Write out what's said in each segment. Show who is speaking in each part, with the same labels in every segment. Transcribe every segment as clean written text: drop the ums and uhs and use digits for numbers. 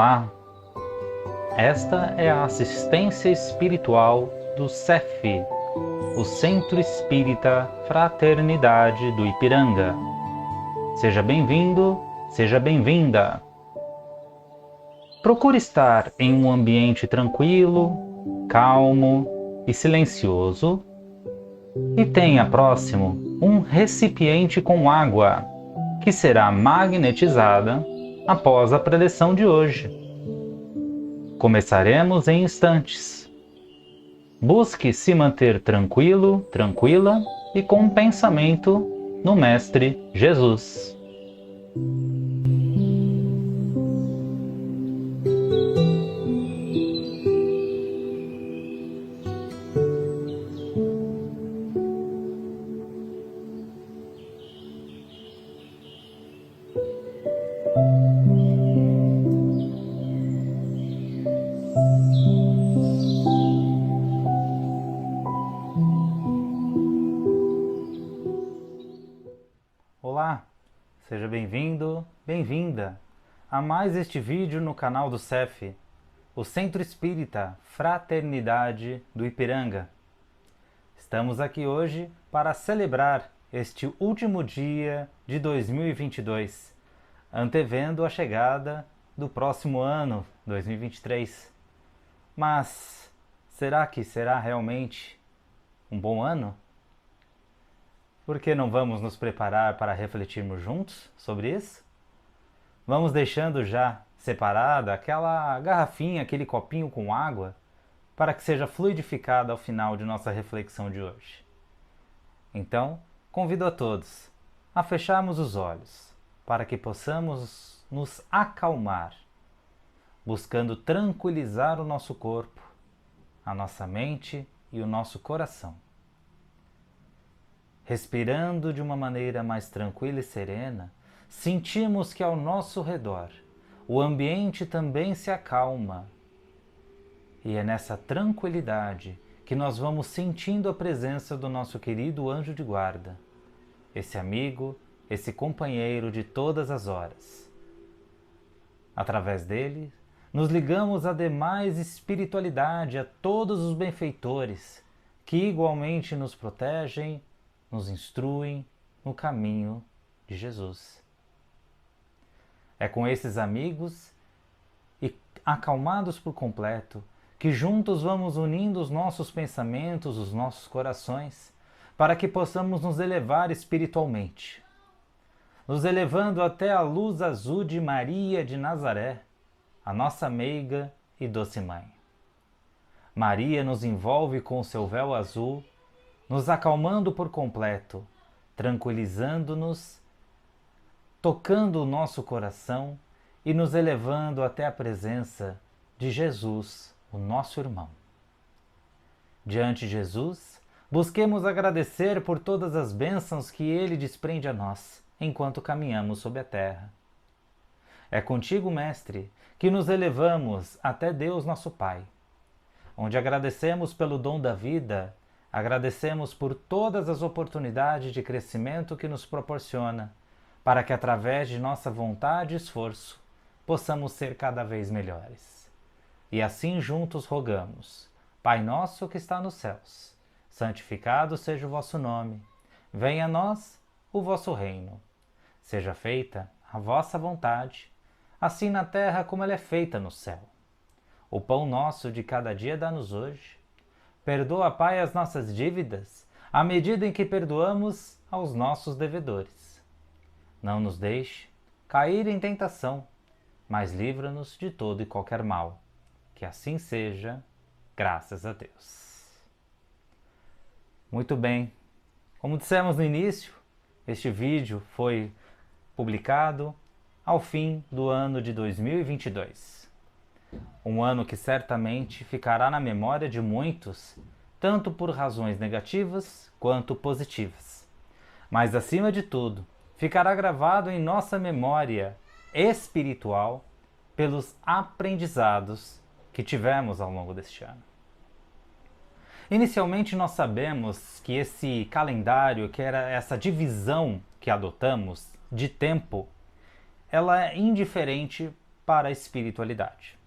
Speaker 1: Olá, esta é a assistência espiritual do CEF, o Centro Espírita Fraternidade do Ipiranga. Seja bem-vindo, seja bem-vinda. Procure estar em um ambiente tranquilo, calmo e silencioso e tenha próximo um recipiente com água, que será magnetizada após a preleção de hoje. Começaremos em instantes. Busque se manter tranquilo, tranquila e com um pensamento no Mestre Jesus. Olá, seja bem-vindo, bem-vinda a mais este vídeo no canal do CEF, o Centro Espírita Fraternidade do Ipiranga. Estamos aqui hoje para celebrar este último dia de 2022, antevendo a chegada do próximo ano, 2023. Mas será que será realmente um bom ano? Por que não vamos nos preparar para refletirmos juntos sobre isso? Vamos deixando já separada aquela garrafinha, aquele copinho com água, para que seja fluidificada ao final de nossa reflexão de hoje. Então, convido a todos a fecharmos os olhos, para que possamos nos acalmar, buscando tranquilizar o nosso corpo, a nossa mente e o nosso coração. Respirando de uma maneira mais tranquila e serena, sentimos que ao nosso redor o ambiente também se acalma. E é nessa tranquilidade que nós vamos sentindo a presença do nosso querido anjo de guarda, esse amigo, esse companheiro de todas as horas. Através dele, nos ligamos à demais espiritualidade, a todos os benfeitores que igualmente nos protegem, nos instruem no caminho de Jesus. É com esses amigos e acalmados por completo que juntos vamos unindo os nossos pensamentos, os nossos corações, para que possamos nos elevar espiritualmente, nos elevando até a luz azul de Maria de Nazaré, a nossa meiga e doce mãe. Maria nos envolve com o seu véu azul, nos acalmando por completo, tranquilizando-nos, tocando o nosso coração e nos elevando até a presença de Jesus, o nosso irmão. Diante de Jesus, busquemos agradecer por todas as bênçãos que Ele desprende a nós, enquanto caminhamos sobre a terra. É contigo, Mestre, que nos elevamos até Deus nosso Pai, onde agradecemos pelo dom da vida. Agradecemos por todas as oportunidades de crescimento que nos proporciona, para que através de nossa vontade e esforço possamos ser cada vez melhores. E assim juntos rogamos: Pai nosso que está nos céus, santificado seja o vosso nome. Venha a nós o vosso reino. Seja feita a vossa vontade, assim na terra como ela é feita no céu. O pão nosso de cada dia dá-nos hoje. Perdoa, Pai, as nossas dívidas, à medida em que perdoamos aos nossos devedores. Não nos deixe cair em tentação, mas livra-nos de todo e qualquer mal. Que assim seja, graças a Deus. Muito bem, como dissemos no início, este vídeo foi publicado ao fim do ano de 2022. Um ano que certamente ficará na memória de muitos, tanto por razões negativas quanto positivas. Mas, acima de tudo, ficará gravado em nossa memória espiritual pelos aprendizados que tivemos ao longo deste ano. Inicialmente, nós sabemos que esse calendário, que era essa divisão que adotamos de tempo, ela é indiferente para a espiritualidade.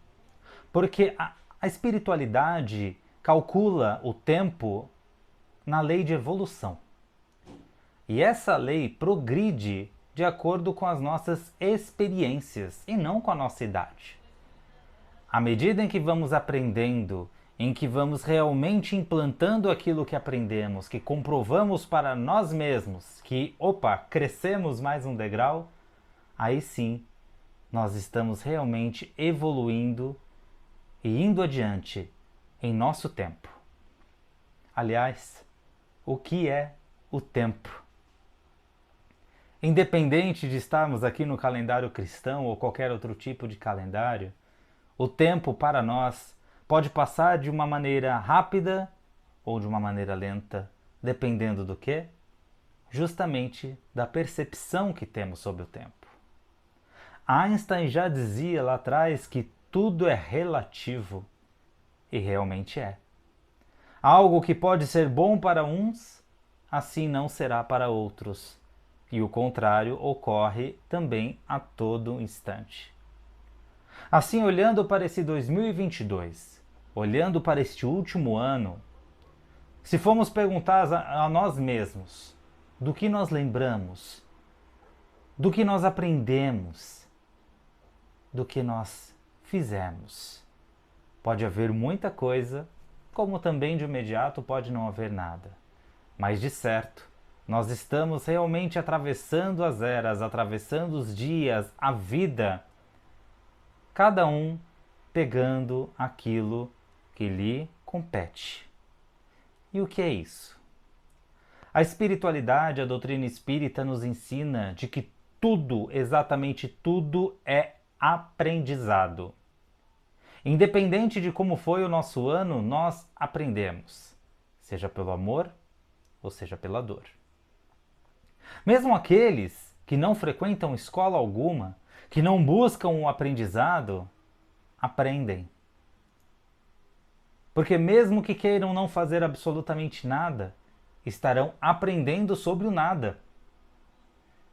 Speaker 1: Porque a espiritualidade calcula o tempo na lei de evolução. E essa lei progride de acordo com as nossas experiências e não com a nossa idade. À medida em que vamos aprendendo, em que vamos realmente implantando aquilo que aprendemos, que comprovamos para nós mesmos que, crescemos mais um degrau, aí sim nós estamos realmente evoluindo e indo adiante em nosso tempo. Aliás, o que é o tempo? Independente de estarmos aqui no calendário cristão ou qualquer outro tipo de calendário, o tempo para nós pode passar de uma maneira rápida ou de uma maneira lenta, dependendo do quê? Justamente da percepção que temos sobre o tempo. Einstein já dizia lá atrás que tudo é relativo, e realmente é. Algo que pode ser bom para uns, assim não será para outros. E o contrário ocorre também a todo instante. Assim, olhando para esse 2022, olhando para este último ano, se formos perguntar a nós mesmos do que nós lembramos, do que nós aprendemos, do que nós fizemos, pode haver muita coisa, como também de imediato pode não haver nada. Mas de certo, nós estamos realmente atravessando as eras, atravessando os dias, a vida, cada um pegando aquilo que lhe compete. E o que é isso? A espiritualidade, a doutrina espírita nos ensina de que tudo, exatamente tudo, é aprendizado. Independente de como foi o nosso ano, nós aprendemos, seja pelo amor ou seja pela dor. Mesmo aqueles que não frequentam escola alguma, que não buscam um aprendizado, aprendem. Porque mesmo que queiram não fazer absolutamente nada, estarão aprendendo sobre o nada.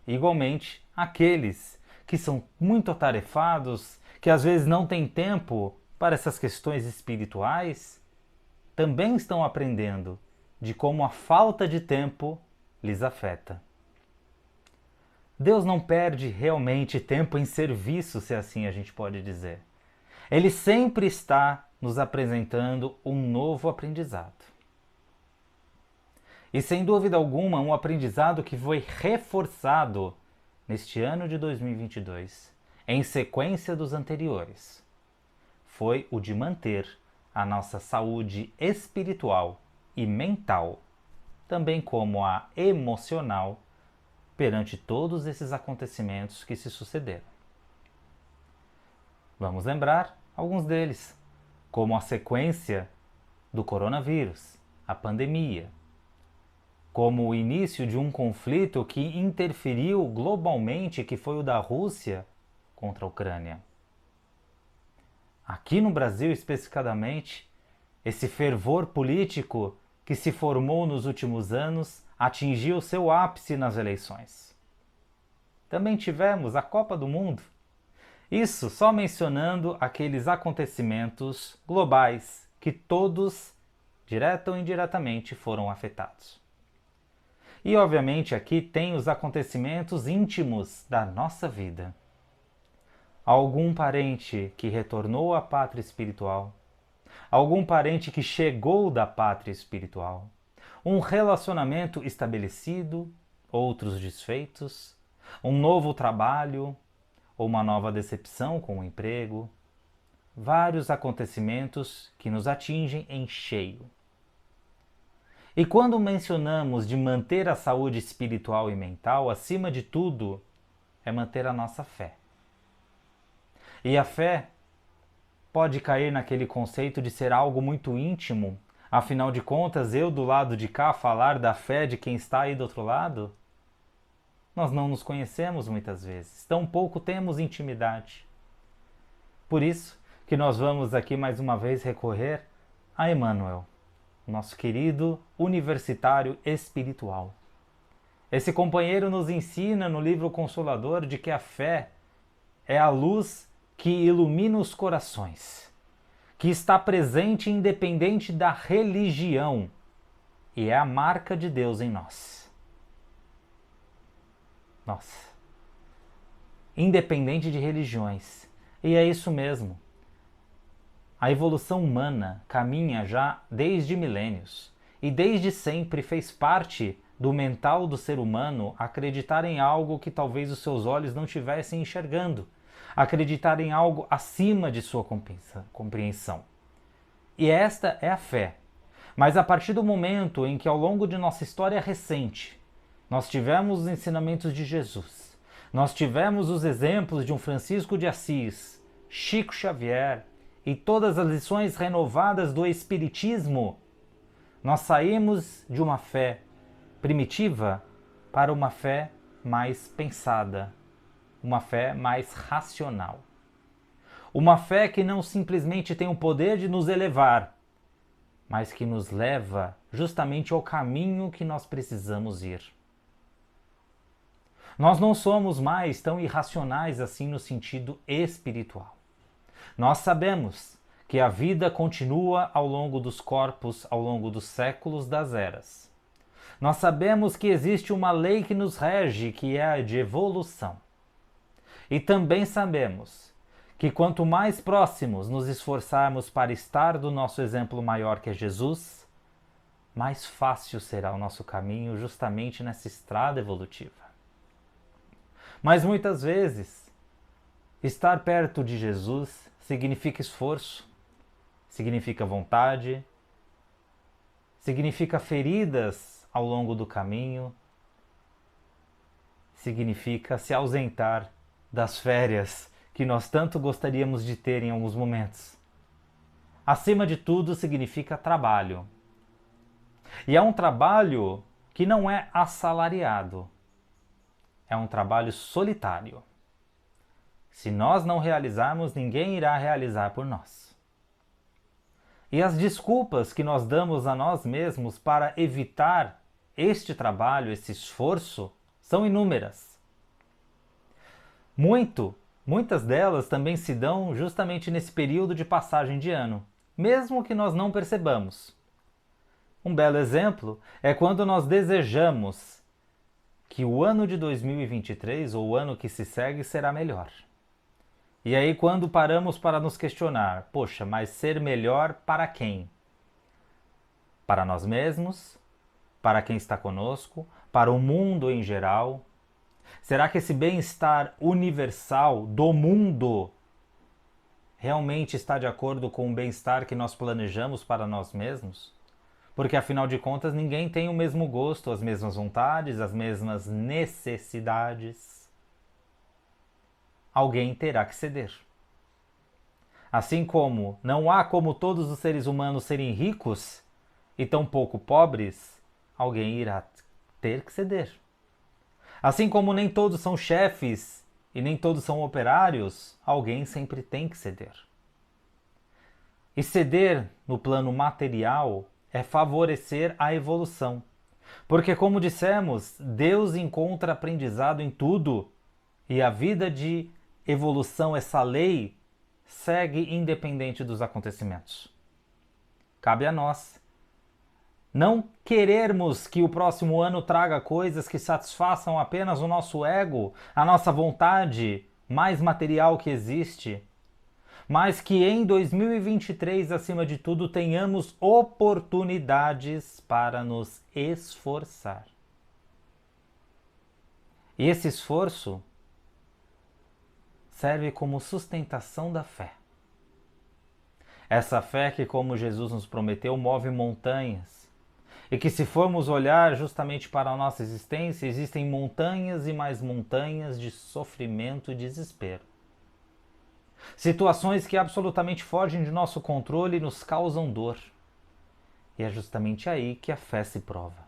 Speaker 1: Igualmente, aqueles que são muito atarefados, que às vezes não têm tempo para essas questões espirituais, também estão aprendendo de como a falta de tempo lhes afeta. Deus não perde realmente tempo em serviço, se assim a gente pode dizer. Ele sempre está nos apresentando um novo aprendizado. E sem dúvida alguma, um aprendizado que foi reforçado neste ano de 2022, em sequência dos anteriores, foi o de manter a nossa saúde espiritual e mental, também como a emocional, perante todos esses acontecimentos que se sucederam. Vamos lembrar alguns deles, como a sequência do coronavírus, a pandemia, como o início de um conflito que interferiu globalmente, que foi o da Rússia contra a Ucrânia. Aqui no Brasil, especificadamente, esse fervor político que se formou nos últimos anos atingiu seu ápice nas eleições. Também tivemos a Copa do Mundo. Isso só mencionando aqueles acontecimentos globais que todos, direta ou indiretamente, foram afetados. E obviamente aqui tem os acontecimentos íntimos da nossa vida. Algum parente que retornou à pátria espiritual, algum parente que chegou da pátria espiritual, um relacionamento estabelecido, outros desfeitos, um novo trabalho ou uma nova decepção com o emprego, vários acontecimentos que nos atingem em cheio. E quando mencionamos de manter a saúde espiritual e mental, acima de tudo, é manter a nossa fé. E a fé pode cair naquele conceito de ser algo muito íntimo. Afinal de contas, eu do lado de cá falar da fé de quem está aí do outro lado? Nós não nos conhecemos muitas vezes, tão pouco temos intimidade. Por isso que nós vamos aqui mais uma vez recorrer a Emmanuel, nosso querido universitário espiritual. Esse companheiro nos ensina no livro Consolador de que a fé é a luz que ilumina os corações, que está presente independente da religião e é a marca de Deus em nós. Nossa, independente de religiões. E é isso mesmo. A evolução humana caminha já desde milênios e desde sempre fez parte do mental do ser humano acreditar em algo que talvez os seus olhos não estivessem enxergando, acreditar em algo acima de sua compreensão. E esta é a fé. Mas a partir do momento em que ao longo de nossa história recente nós tivemos os ensinamentos de Jesus, nós tivemos os exemplos de um Francisco de Assis, Chico Xavier e todas as lições renovadas do Espiritismo, nós saímos de uma fé primitiva para uma fé mais pensada, uma fé mais racional. Uma fé que não simplesmente tem o poder de nos elevar, mas que nos leva justamente ao caminho que nós precisamos ir. Nós não somos mais tão irracionais assim no sentido espiritual. Nós sabemos que a vida continua ao longo dos corpos, ao longo dos séculos, das eras. Nós sabemos que existe uma lei que nos rege, que é a de evolução. E também sabemos que quanto mais próximos nos esforçarmos para estar do nosso exemplo maior que é Jesus, mais fácil será o nosso caminho justamente nessa estrada evolutiva. Mas muitas vezes, estar perto de Jesus significa esforço, significa vontade, significa feridas ao longo do caminho, significa se ausentar das férias que nós tanto gostaríamos de ter em alguns momentos. Acima de tudo, significa trabalho. E é um trabalho que não é assalariado. É um trabalho solitário. Se nós não realizarmos, ninguém irá realizar por nós. E as desculpas que nós damos a nós mesmos para evitar este trabalho, esse esforço, são inúmeras. Muitas delas também se dão justamente nesse período de passagem de ano, mesmo que nós não percebamos. Um belo exemplo é quando nós desejamos que o ano de 2023, ou o ano que se segue, será melhor. E aí quando paramos para nos questionar, poxa, mas ser melhor para quem? Para nós mesmos? Para quem está conosco? Para o mundo em geral? Será que esse bem-estar universal do mundo realmente está de acordo com o bem-estar que nós planejamos para nós mesmos? Porque afinal de contas ninguém tem o mesmo gosto, as mesmas vontades, as mesmas necessidades. Alguém terá que ceder. Assim como não há como todos os seres humanos serem ricos e tampouco pobres, alguém irá ter que ceder. Assim como nem todos são chefes e nem todos são operários, alguém sempre tem que ceder. E ceder no plano material é favorecer a evolução. Porque, como dissemos, Deus encontra aprendizado em tudo e a vida de evolução, essa lei, segue independente dos acontecimentos. Cabe a nós não querermos que o próximo ano traga coisas que satisfaçam apenas o nosso ego, a nossa vontade mais material que existe, mas que em 2023, acima de tudo, tenhamos oportunidades para nos esforçar. E esse esforço serve como sustentação da fé. Essa fé que, como Jesus nos prometeu, move montanhas. E que se formos olhar justamente para a nossa existência, existem montanhas e mais montanhas de sofrimento e desespero. Situações que absolutamente fogem de nosso controle e nos causam dor. E é justamente aí que a fé se prova.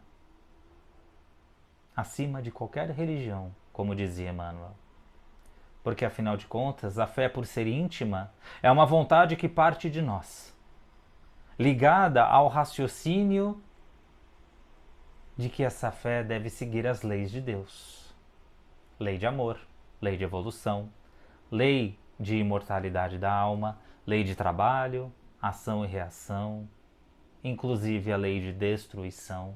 Speaker 1: Acima de qualquer religião, como dizia Emmanuel. Porque, afinal de contas, a fé, por ser íntima, é uma vontade que parte de nós, ligada ao raciocínio de que essa fé deve seguir as leis de Deus. Lei de amor, lei de evolução, lei de imortalidade da alma, lei de trabalho, ação e reação, inclusive a lei de destruição.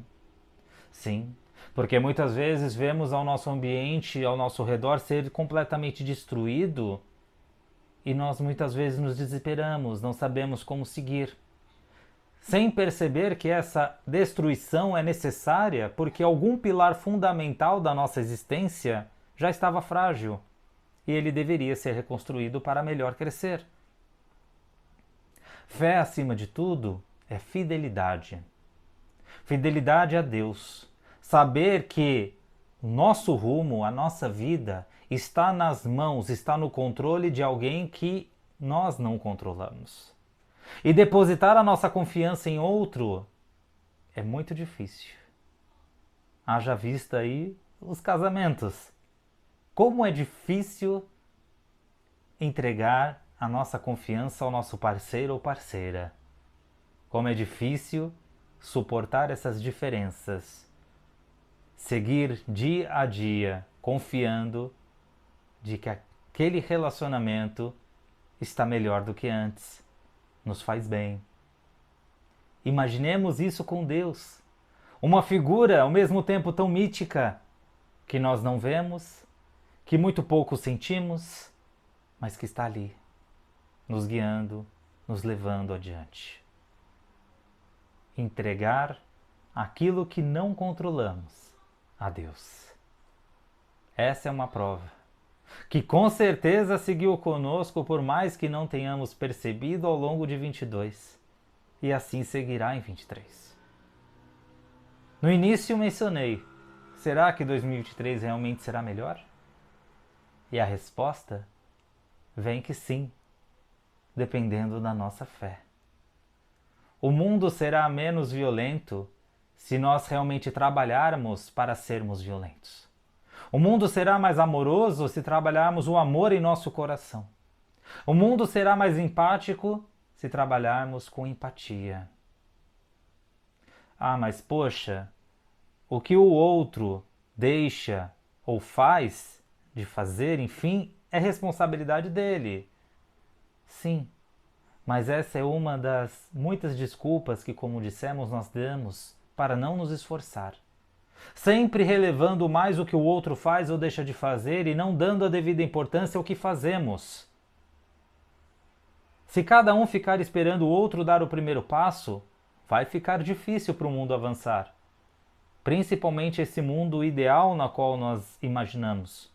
Speaker 1: Sim, porque muitas vezes vemos ao nosso ambiente, ao nosso redor ser completamente destruído e nós muitas vezes nos desesperamos, não sabemos como seguir. Sem perceber que essa destruição é necessária porque algum pilar fundamental da nossa existência já estava frágil e ele deveria ser reconstruído para melhor crescer. Fé, acima de tudo, é fidelidade. Fidelidade a Deus. Saber que o nosso rumo, a nossa vida, está nas mãos, está no controle de alguém que nós não controlamos. E depositar a nossa confiança em outro é muito difícil. Haja vista aí os casamentos. Como é difícil entregar a nossa confiança ao nosso parceiro ou parceira. Como é difícil suportar essas diferenças. Seguir dia a dia confiando de que aquele relacionamento está melhor do que antes, nos faz bem. Imaginemos isso com Deus, uma figura ao mesmo tempo tão mítica que nós não vemos, que muito pouco sentimos, mas que está ali, nos guiando, nos levando adiante. Entregar aquilo que não controlamos a Deus. Essa é uma prova que com certeza seguiu conosco por mais que não tenhamos percebido ao longo de 22 e assim seguirá em 23. No início mencionei, será que 2023 realmente será melhor? E a resposta vem que sim, dependendo da nossa fé. O mundo será menos violento se nós realmente trabalharmos para sermos violentos. O mundo será mais amoroso se trabalharmos o amor em nosso coração. O mundo será mais empático se trabalharmos com empatia. Ah, mas poxa, o que o outro deixa ou faz de fazer, enfim, é responsabilidade dele. Sim, mas essa é uma das muitas desculpas que, como dissemos, nós damos para não nos esforçar. Sempre relevando mais o que o outro faz ou deixa de fazer e não dando a devida importância ao que fazemos. Se cada um ficar esperando o outro dar o primeiro passo, vai ficar difícil para o mundo avançar. Principalmente esse mundo ideal na qual nós imaginamos.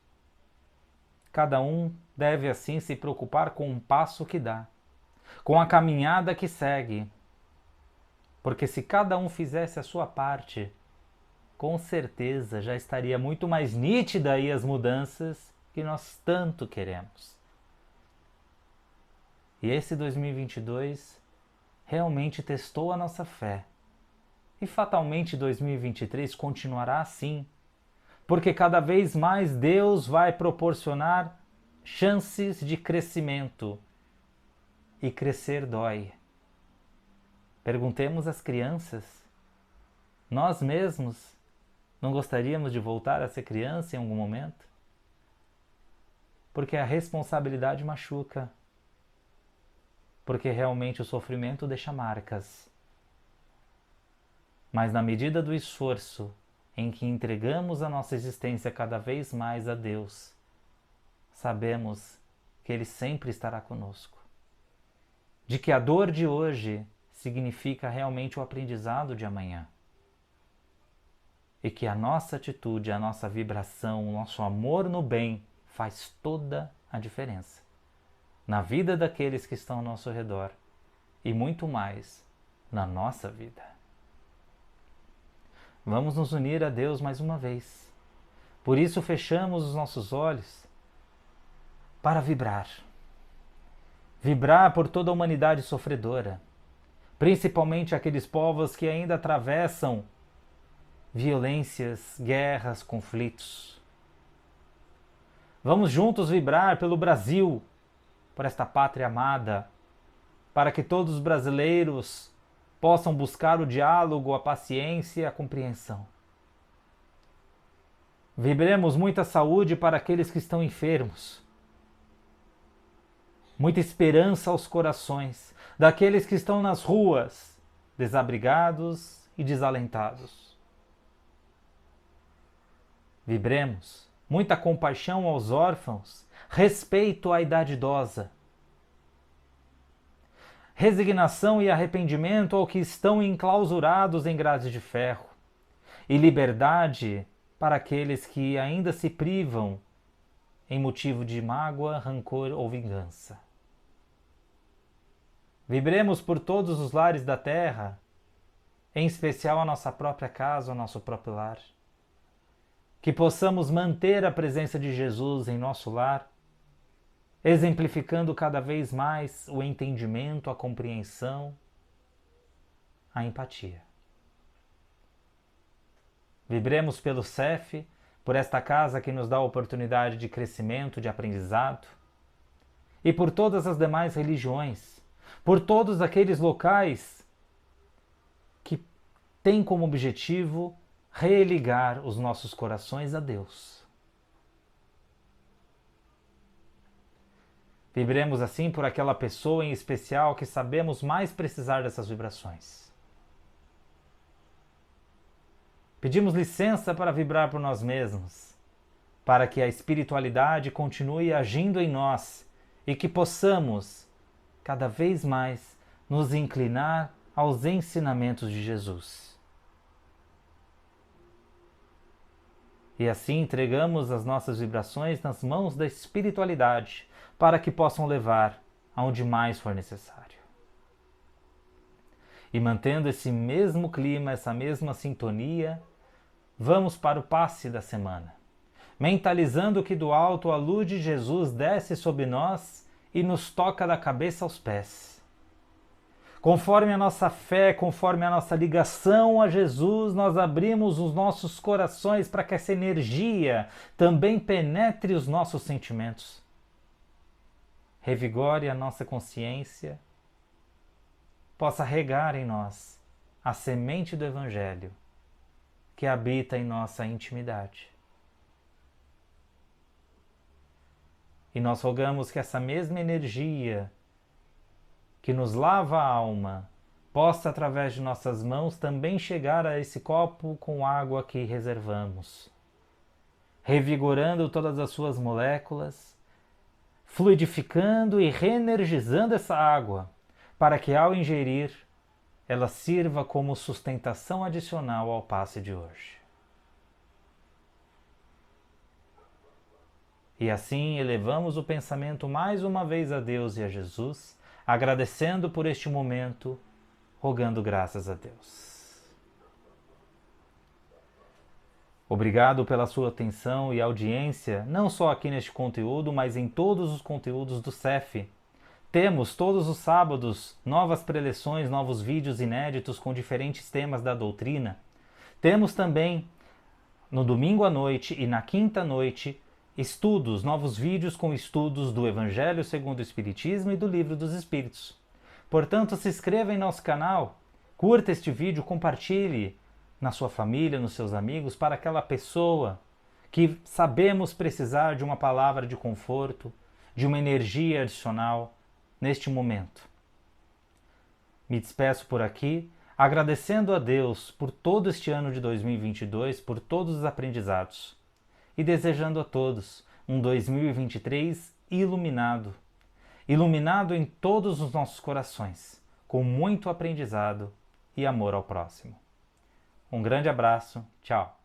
Speaker 1: Cada um deve assim se preocupar com o passo que dá, com a caminhada que segue. Porque se cada um fizesse a sua parte, com certeza já estaria muito mais nítida aí as mudanças que nós tanto queremos. E esse 2022 realmente testou a nossa fé. E fatalmente 2023 continuará assim, porque cada vez mais Deus vai proporcionar chances de crescimento. E crescer dói. Perguntemos às crianças. Nós mesmos não gostaríamos de voltar a ser criança em algum momento? Porque a responsabilidade machuca. Porque realmente o sofrimento deixa marcas. Mas na medida do esforço em que entregamos a nossa existência cada vez mais a Deus, sabemos que Ele sempre estará conosco. De que a dor de hoje significa realmente o aprendizado de amanhã. E que a nossa atitude, a nossa vibração, o nosso amor no bem faz toda a diferença na vida daqueles que estão ao nosso redor e muito mais na nossa vida. Vamos nos unir a Deus mais uma vez. Por isso fechamos os nossos olhos para vibrar. Vibrar por toda a humanidade sofredora, principalmente aqueles povos que ainda atravessam violências, guerras, conflitos. Vamos juntos vibrar pelo Brasil, por esta pátria amada, para que todos os brasileiros possam buscar o diálogo, a paciência e a compreensão. Vibremos muita saúde para aqueles que estão enfermos. muita esperança aos corações daqueles que estão nas ruas, desabrigados e desalentados. Vibremos muita compaixão aos órfãos, respeito à idade idosa, resignação e arrependimento ao que estão enclausurados em grades de ferro, e liberdade para aqueles que ainda se privam em motivo de mágoa, rancor ou vingança. Vibremos por todos os lares da terra, em especial a nossa própria casa, o nosso próprio lar. Que possamos manter a presença de Jesus em nosso lar, exemplificando cada vez mais o entendimento, a compreensão, a empatia. Vibremos pelo CEF, por esta casa que nos dá a oportunidade de crescimento, de aprendizado, e por todas as demais religiões, por todos aqueles locais que têm como objetivo religar os nossos corações a Deus. Vibremos assim por aquela pessoa em especial que sabemos mais precisar dessas vibrações. Pedimos licença para vibrar por nós mesmos, para que a espiritualidade continue agindo em nós e que possamos, cada vez mais, nos inclinar aos ensinamentos de Jesus. E assim entregamos as nossas vibrações nas mãos da espiritualidade, para que possam levar aonde mais for necessário. E mantendo esse mesmo clima, essa mesma sintonia, vamos para o passe da semana, mentalizando que do alto a luz de Jesus desce sobre nós e nos toca da cabeça aos pés. Conforme a nossa fé, conforme a nossa ligação a Jesus, nós abrimos os nossos corações para que essa energia também penetre os nossos sentimentos, revigore a nossa consciência, possa regar em nós a semente do Evangelho que habita em nossa intimidade. E nós rogamos que essa mesma energia que nos lava a alma possa, através de nossas mãos, também chegar a esse copo com água que reservamos, revigorando todas as suas moléculas, fluidificando e reenergizando essa água, para que ao ingerir, ela sirva como sustentação adicional ao passe de hoje. E assim elevamos o pensamento mais uma vez a Deus e a Jesus, agradecendo por este momento, rogando graças a Deus. Obrigado pela sua atenção e audiência, não só aqui neste conteúdo, mas em todos os conteúdos do CEF. Temos todos os sábados novas preleções, novos vídeos inéditos com diferentes temas da doutrina. Temos também no domingo à noite e na quinta noite estudos, novos vídeos com estudos do Evangelho segundo o Espiritismo e do Livro dos Espíritos. Portanto, se inscreva em nosso canal, curta este vídeo, compartilhe na sua família, nos seus amigos, para aquela pessoa que sabemos precisar de uma palavra de conforto, de uma energia adicional neste momento. Me despeço por aqui, agradecendo a Deus por todo este ano de 2022, por todos os aprendizados, e desejando a todos um 2023 iluminado, iluminado em todos os nossos corações, com muito aprendizado e amor ao próximo. Um grande abraço, tchau!